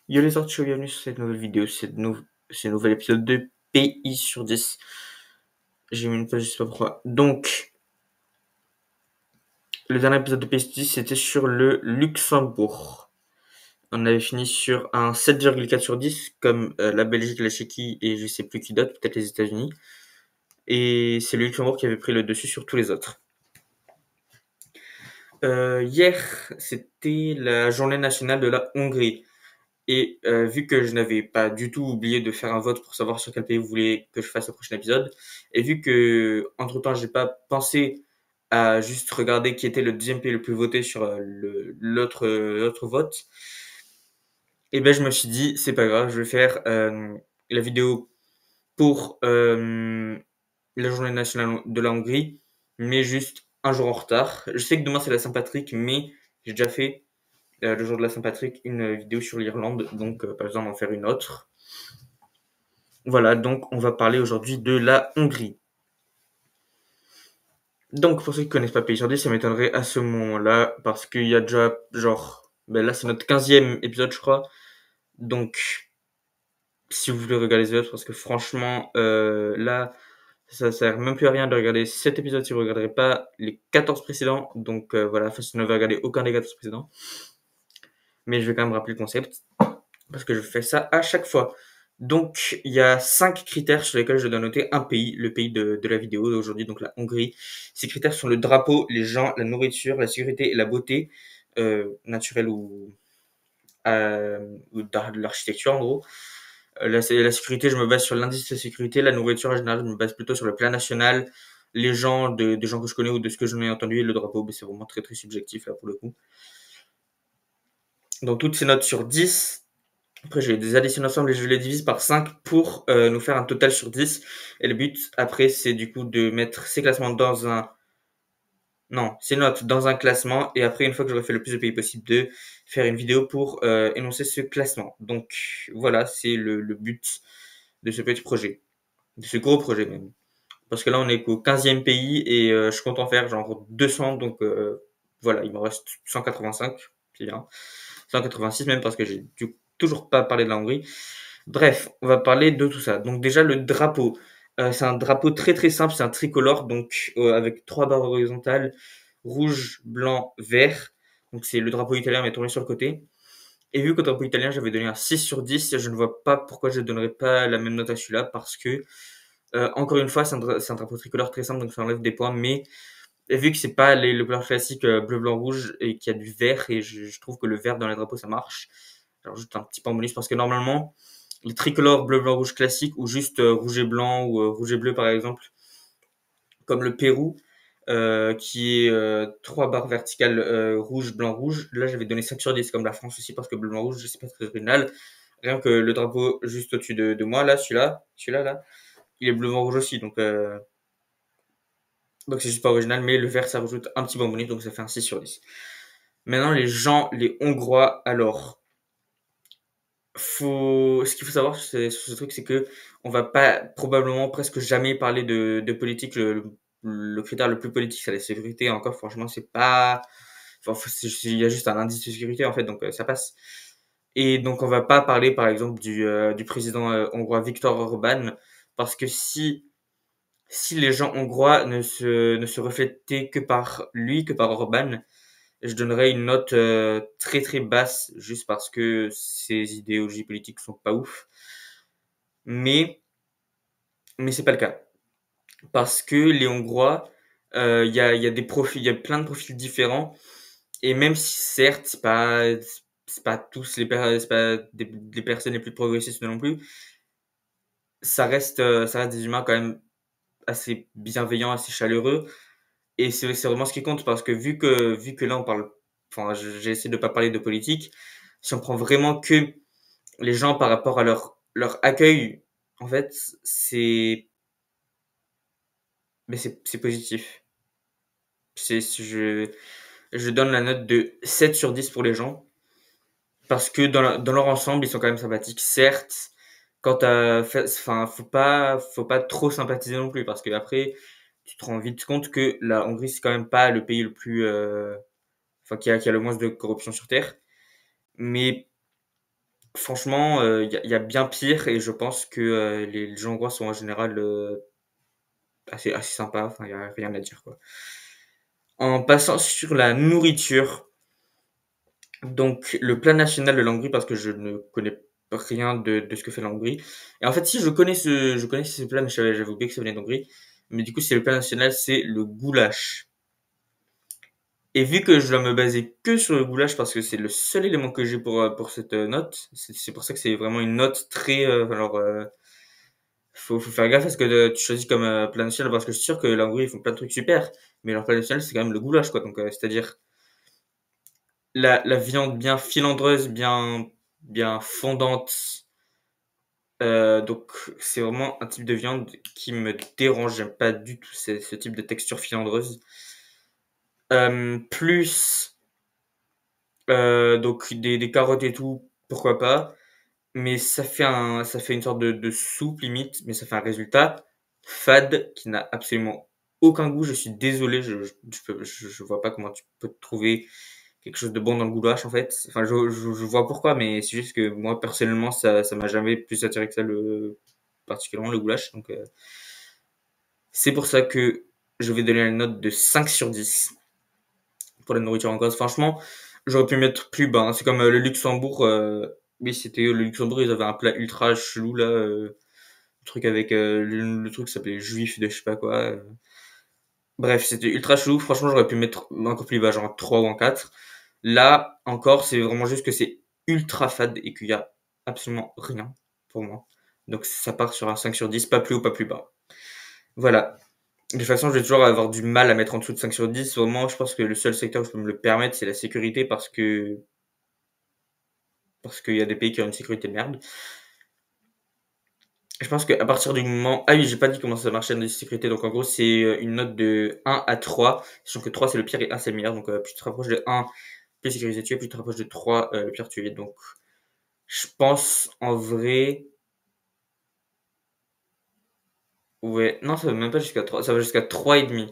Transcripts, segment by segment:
Yo les sorties, bienvenue sur cette nouvelle vidéo, ce nouvel épisode de pays sur 10. J'ai mis une page, je sais pas pourquoi. Donc, le dernier épisode de pays sur 10, c'était sur le Luxembourg. On avait fini sur un 7,4 sur 10, comme la Belgique, la Tchéquie et je sais plus qui d'autre, peut-être les États-Unis. Et c'est le Luxembourg qui avait pris le dessus sur tous les autres. Hier, c'était la journée nationale de la Hongrie. Et vu que je n'avais pas du tout oublié de faire un vote pour savoir sur quel pays vous voulez que je fasse le prochain épisode, et vu que entre-temps j'ai pas pensé à juste regarder qui était le deuxième pays le plus voté sur l'autre vote, et ben je me suis dit c'est pas grave, je vais faire la vidéo pour la journée nationale de la Hongrie, mais juste un jour en retard. Je sais que demain c'est la Saint-Patrick, mais j'ai déjà fait le jour de la Saint-Patrick une vidéo sur l'Irlande, donc pas besoin d'en faire une autre. Voilà, donc on va parler aujourd'hui de la Hongrie. Donc pour ceux qui connaissent pas Pays sur 10, ça m'étonnerait à ce moment-là, parce qu'il y a déjà genre, ben là c'est notre 15e épisode je crois, donc si vous voulez regarder les autres, parce que franchement là ça sert même plus à rien de regarder cet épisode si vous ne regarderez pas les 14 précédents, donc voilà, enfin si vous n'avez regardé aucun des 14 précédents, mais je vais quand même rappeler le concept, parce que je fais ça à chaque fois. Donc, il y a 5 critères sur lesquels je dois noter un pays, le pays de la vidéo d'aujourd'hui, donc la Hongrie. Ces critères sont le drapeau, les gens, la nourriture, la sécurité et la beauté, naturelle ou de l'architecture en gros. La sécurité, je me base sur l'indice de sécurité. La nourriture, en général, je me base plutôt sur le plan national. Les gens, des gens que je connais ou de ce que j'en ai entendu, et le drapeau, c'est vraiment très très subjectif là pour le coup. Donc, toutes ces notes sur 10. Après, je les additionne ensemble et je les divise par 5 pour nous faire un total sur 10. Et le but, après, c'est du coup de mettre ces classements dans un... Non, ces notes dans un classement. Et après, une fois que j'aurai fait le plus de pays possible, de faire une vidéo pour énoncer ce classement. Donc, voilà, c'est le but de ce petit projet. De ce gros projet même. Parce que là, on est qu'au 15e pays et je compte en faire genre 200. Donc, voilà, il me reste 185. C'est bien. 186 même parce que j'ai toujours pas parlé de la Hongrie. Bref, on va parler de tout ça. Donc déjà le drapeau. C'est un drapeau très très simple, c'est un tricolore, donc avec 3 barres horizontales, rouge, blanc, vert. Donc c'est le drapeau italien mais tourné sur le côté. Et vu qu'au drapeau italien j'avais donné un 6 sur 10, je ne vois pas pourquoi je ne donnerais pas la même note à celui-là, parce que encore une fois c'est un drapeau tricolore très simple, donc ça enlève des points, mais vu que c'est pas le couleur classique bleu, blanc, rouge et qu'il y a du vert, et je trouve que le vert dans les drapeaux ça marche. Alors juste un petit point bonus parce que normalement les tricolores bleu, blanc, rouge classiques ou juste rouge et blanc ou rouge et bleu par exemple, comme le Pérou, qui est 3 barres verticales rouge, blanc, rouge. Là, j'avais donné 7 sur 10, comme la France aussi, parce que bleu, blanc, rouge, je sais pas très original. Rien que le drapeau juste au-dessus de moi, là, celui-là, là, il est bleu, blanc, rouge aussi, donc c'est juste pas original, mais le vert, ça rajoute un petit bon bonus, donc ça fait un 6 sur 10. Maintenant, les gens, les Hongrois, alors, ce qu'il faut savoir sur ce truc, c'est que on va pas probablement presque jamais parler de politique. Le critère le plus politique, c'est la sécurité. Encore, franchement, c'est pas. Enfin, il y a juste un indice de sécurité en fait, donc ça passe. Et donc, on va pas parler, par exemple, du président hongrois Viktor Orban, parce que si les gens hongrois ne se reflétaient que par lui, que par Orban, je donnerais une note très très basse juste parce que ses idéologies politiques sont pas ouf. Mais mais c'est pas le cas parce que les Hongrois, il y a des profils, il y a plein de profils différents, et même si certes c'est pas tous c'est pas des personnes les plus progressistes non plus, ça reste des humains quand même assez bienveillants, assez chaleureux, et c'est vraiment ce qui compte, parce que vu que là on parle, enfin j'ai essayé de pas parler de politique. Si on prend vraiment que les gens par rapport à leur accueil, en fait, c'est positif. Je donne la note de 7 sur 10 pour les gens, parce que dans leur ensemble, ils sont quand même sympathiques. Certes, quand t'as fait, enfin, faut pas trop sympathiser non plus, parce que après, tu te rends vite compte que la Hongrie, c'est quand même pas le pays le plus, enfin, qui a le moins de corruption sur Terre. Mais Franchement, y a bien pire et je pense que, les gens hongrois sont en général, assez sympas, enfin il y a rien à dire, quoi. En passant sur la nourriture, donc le plat national de la Hongrie parce que je ne connais rien de ce que fait la Hongrie et en fait si je connaissais ce plat mais j'avais oublié que ça venait d'Hongrie, mais du coup c'est le plat national, c'est le goulash et vu que je dois me baser que sur le goulash parce que c'est le seul élément que j'ai pour cette, note, c'est pour ça que c'est vraiment une note très, faut faire gaffe à ce que tu choisis comme plat national parce que je suis sûr que la Hongrie ils font plein de trucs super, mais leur plat national c'est quand même le goulash quoi. Donc c'est-à-dire la viande bien filandreuse, bien fondante. Donc c'est vraiment un type de viande qui me dérange. J'aime pas du tout ce type de texture filandreuse. Plus donc des carottes et tout, pourquoi pas. Mais ça fait une sorte de soupe limite, mais ça fait un résultat fade qui n'a absolument aucun goût. Je suis désolé, je vois pas comment tu peux trouver quelque chose de bon dans le goulash en fait. Enfin, je vois pourquoi, mais c'est juste que moi personnellement, ça m'a jamais plus attiré que ça particulièrement le goulash. Donc c'est pour ça que je vais donner la note de 5 sur 10 pour la nourriture hongroise. Franchement, j'aurais pu mettre plus bas, hein. C'est comme le Luxembourg. Oui, c'était le Luxembourg, ils avaient un plat ultra chelou là, le truc avec le truc qui s'appelait juif de je sais pas quoi. Bref, c'était ultra chelou. Franchement, j'aurais pu mettre encore plus bas, genre un 3 ou un 4. Là, encore, c'est vraiment juste que c'est ultra fade et qu'il y a absolument rien pour moi. Donc ça part sur un 5 sur 10, pas plus haut, pas plus bas. Voilà. De toute façon, je vais toujours avoir du mal à mettre en dessous de 5 sur 10. Vraiment, je pense que le seul secteur où je peux me le permettre, c'est la sécurité parce qu'il y a des pays qui ont une sécurité de merde. Je pense qu'à partir du moment... Ah oui, j'ai pas dit comment ça marchait la sécurité. Donc en gros, c'est une note de 1 à 3. Sachant que 3 c'est le pire et 1 c'est le meilleur. Donc plus tu te rapproches de 1, plus sécurisé tu es. Plus tu te rapproches de 3, le pire tu es. Donc je pense en vrai... Ouais, non, ça va même pas jusqu'à 3. Ça va jusqu'à 3,5.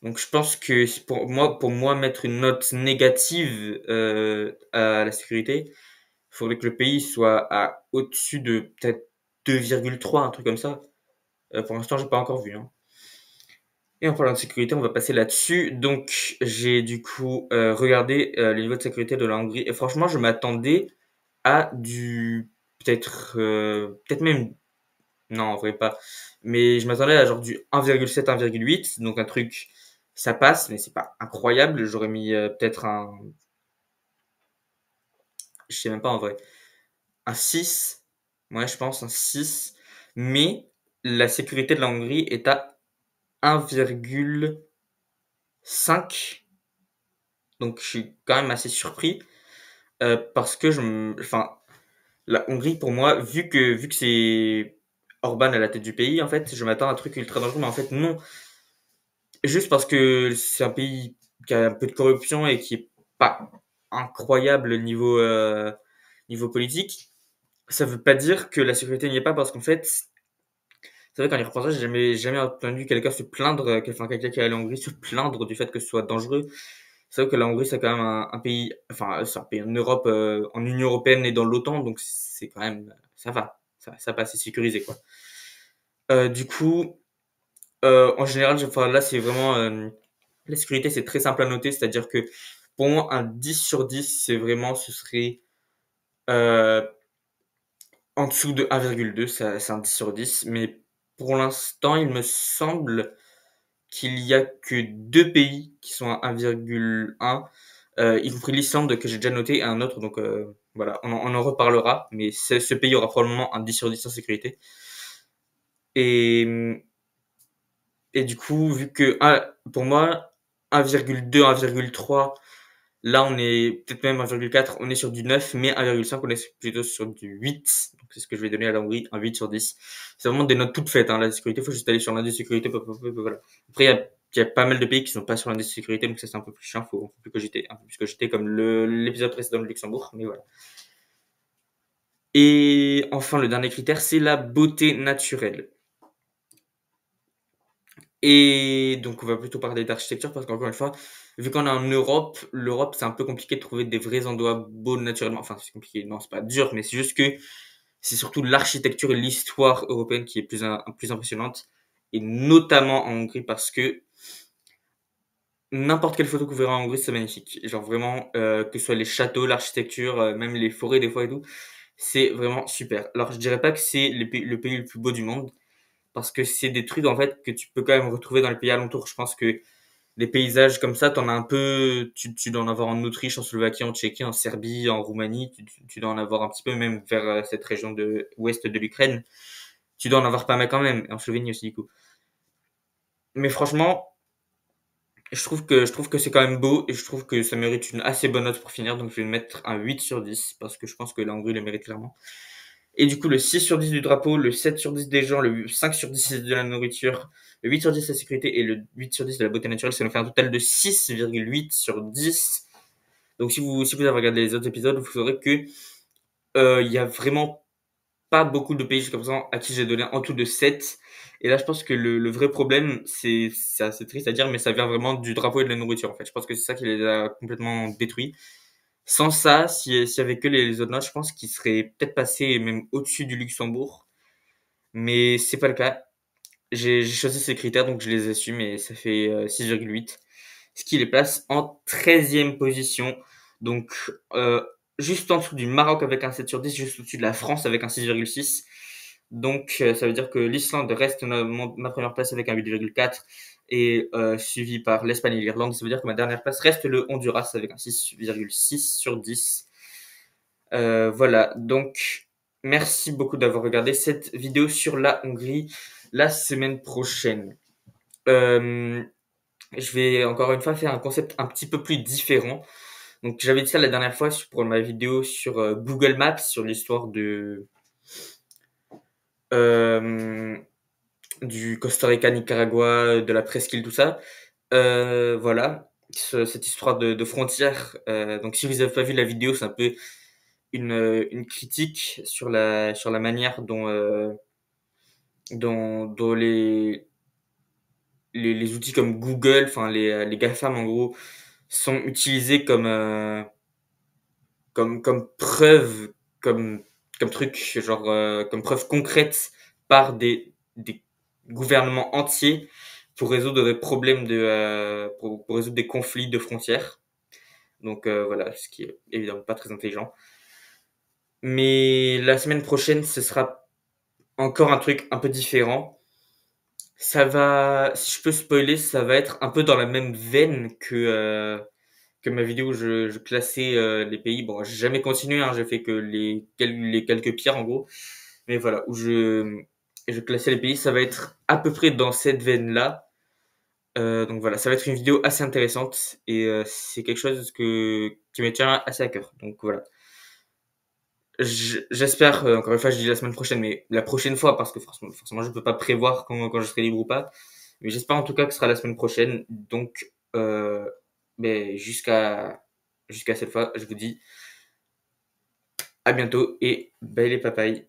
Donc je pense que pour moi mettre une note négative à la sécurité, il faudrait que le pays soit à au-dessus de peut-être 2,3, un truc comme ça. Pour l'instant, j'ai pas encore vu, hein. Et en parlant de sécurité, on va passer là-dessus. Donc j'ai du coup regardé les niveaux de sécurité de la Hongrie et franchement, je m'attendais à du peut-être même non, en vrai pas. Mais je m'attendais à genre du 1,7, 1,8, donc un truc ça passe, mais c'est pas incroyable. J'aurais mis peut-être je sais même pas en vrai, un 6. Ouais, je pense un 6. Mais la sécurité de la Hongrie est à 1,5. Donc je suis quand même assez surpris parce que enfin, la Hongrie pour moi, vu que c'est Orban à la tête du pays, en fait, je m'attends à un truc ultra dangereux, mais en fait non. Juste parce que c'est un pays qui a un peu de corruption et qui est pas incroyable niveau politique, ça veut pas dire que la sécurité n'y est pas parce qu'en fait, c'est vrai qu'en y repentant, j'ai jamais entendu quelqu'un se plaindre, enfin quelqu'un qui est allé en Hongrie se plaindre du fait que ce soit dangereux. C'est vrai que la Hongrie c'est quand même un pays, enfin c'est un pays en Europe, en Union européenne et dans l'OTAN, donc c'est quand même, ça va, ça passe, c'est sécurisé quoi. Du coup, en général, enfin là c'est vraiment la sécurité, c'est très simple à noter, c'est-à-dire que pour moi, un 10 sur 10, c'est vraiment, ce serait euh, en dessous de 1,2, c'est un 10 sur 10. Mais pour l'instant, il me semble qu'il y a que deux pays qui sont à 1,1, y compris l'Islande que j'ai déjà noté et un autre. Donc voilà, on en reparlera. Mais ce pays aura probablement un 10 sur 10 en sécurité. Et, et du coup, vu que pour moi, 1,2, 1,3, là, on est peut-être même 1,4, on est sur du 9, mais 1,5, on est plutôt sur du 8. Donc, c'est ce que je vais donner à la Hongrie, un 8 sur 10. C'est vraiment des notes toutes faites, hein. La sécurité, il faut juste aller sur l'indice de sécurité, voilà. Après, il y a pas mal de pays qui sont pas sur l'indice de sécurité, donc ça, c'est un peu plus chiant, faut un peu plus cogiter, un peu plus cogiter, comme l'épisode précédent de Luxembourg, mais voilà. Et enfin, le dernier critère, c'est la beauté naturelle. Et donc, on va plutôt parler d'architecture parce qu'encore une fois, vu qu'on est en Europe, l'Europe, c'est un peu compliqué de trouver des vrais endroits beaux naturellement. Enfin, c'est compliqué, non, c'est pas dur, mais c'est juste que c'est surtout l'architecture et l'histoire européenne qui est plus impressionnante, et notamment en Hongrie, parce que n'importe quelle photo que vous verrez en Hongrie, c'est magnifique. Genre vraiment, que ce soit les châteaux, l'architecture, même les forêts des fois et tout, c'est vraiment super. Alors je dirais pas que c'est le pays le plus beau du monde, parce que c'est des trucs en fait que tu peux quand même retrouver dans les pays alentours. Je pense que des paysages comme ça, t'en as un peu, tu dois en avoir en Autriche, en Slovaquie, en Tchéquie, en Serbie, en Roumanie, tu dois en avoir un petit peu même vers cette région de ouest de l'Ukraine. Tu dois en avoir pas mal quand même, et en Slovénie aussi du coup. Mais franchement, je trouve que c'est quand même beau et je trouve que ça mérite une assez bonne note pour finir, donc je vais mettre un 8 sur 10 parce que je pense que la Hongrie le mérite clairement. Et du coup, le 6 sur 10 du drapeau, le 7 sur 10 des gens, le 5 sur 10 de la nourriture, le 8 sur 10 de la sécurité et le 8 sur 10 de la beauté naturelle, ça nous fait un total de 6,8 sur 10. Donc si vous avez regardé les autres épisodes, vous saurez que il y a vraiment pas beaucoup de pays jusqu'à présent à qui j'ai donné en tout de 7. Et là, je pense que le vrai problème, c'est assez triste à dire, mais ça vient vraiment du drapeau et de la nourriture, en fait. Je pense que c'est ça qui les a complètement détruits. Sans ça, s'il y avait que les autres notes, je pense qu'ils seraient peut-être passés même au-dessus du Luxembourg. Mais c'est pas le cas. J'ai choisi ces critères, donc je les assume et ça fait 6,8. Ce qui les place en 13e position. Donc, juste en dessous du Maroc avec un 7 sur 10, juste au-dessus de la France avec un 6,6. Donc, ça veut dire que l'Islande reste ma première place avec un 8,4 et suivi par l'Espagne et l'Irlande. Ça veut dire que ma dernière place reste le Honduras avec un 6,6 sur 10. Voilà, donc merci beaucoup d'avoir regardé cette vidéo sur la Hongrie la semaine prochaine. Euh, je vais encore une fois faire un concept un petit peu plus différent. Donc j'avais dit ça la dernière fois pour ma vidéo sur Google Maps, sur l'histoire euh, du Costa Rica, Nicaragua, de la presqu'île, tout ça. Voilà, cette histoire de frontières. Donc si vous n'avez pas vu la vidéo, c'est un peu une critique sur la manière dont les outils comme Google, enfin les GAFAM en gros, sont utilisés comme preuve, comme, comme truc, genre comme preuve concrète par des gouvernements entiers pour résoudre des problèmes pour résoudre des conflits de frontières. Donc voilà, ce qui est évidemment pas très intelligent. Mais la semaine prochaine, ce sera encore un truc un peu différent. Ça va, si je peux spoiler, ça va être un peu dans la même veine que ma vidéo où je classais les pays. Bon, j'ai jamais continué, hein, j'ai fait que les quelques pires en gros. Mais voilà, où je classais les pays, ça va être à peu près dans cette veine-là. Donc voilà, ça va être une vidéo assez intéressante et c'est quelque chose qui me tient assez à cœur. Donc voilà. J'espère, encore une fois, je dis la semaine prochaine, mais la prochaine fois, parce que forcément je peux pas prévoir quand je serai libre ou pas. Mais j'espère en tout cas que ce sera la semaine prochaine. Donc, ben, jusqu'à cette fois, je vous dis à bientôt et bye les papayes.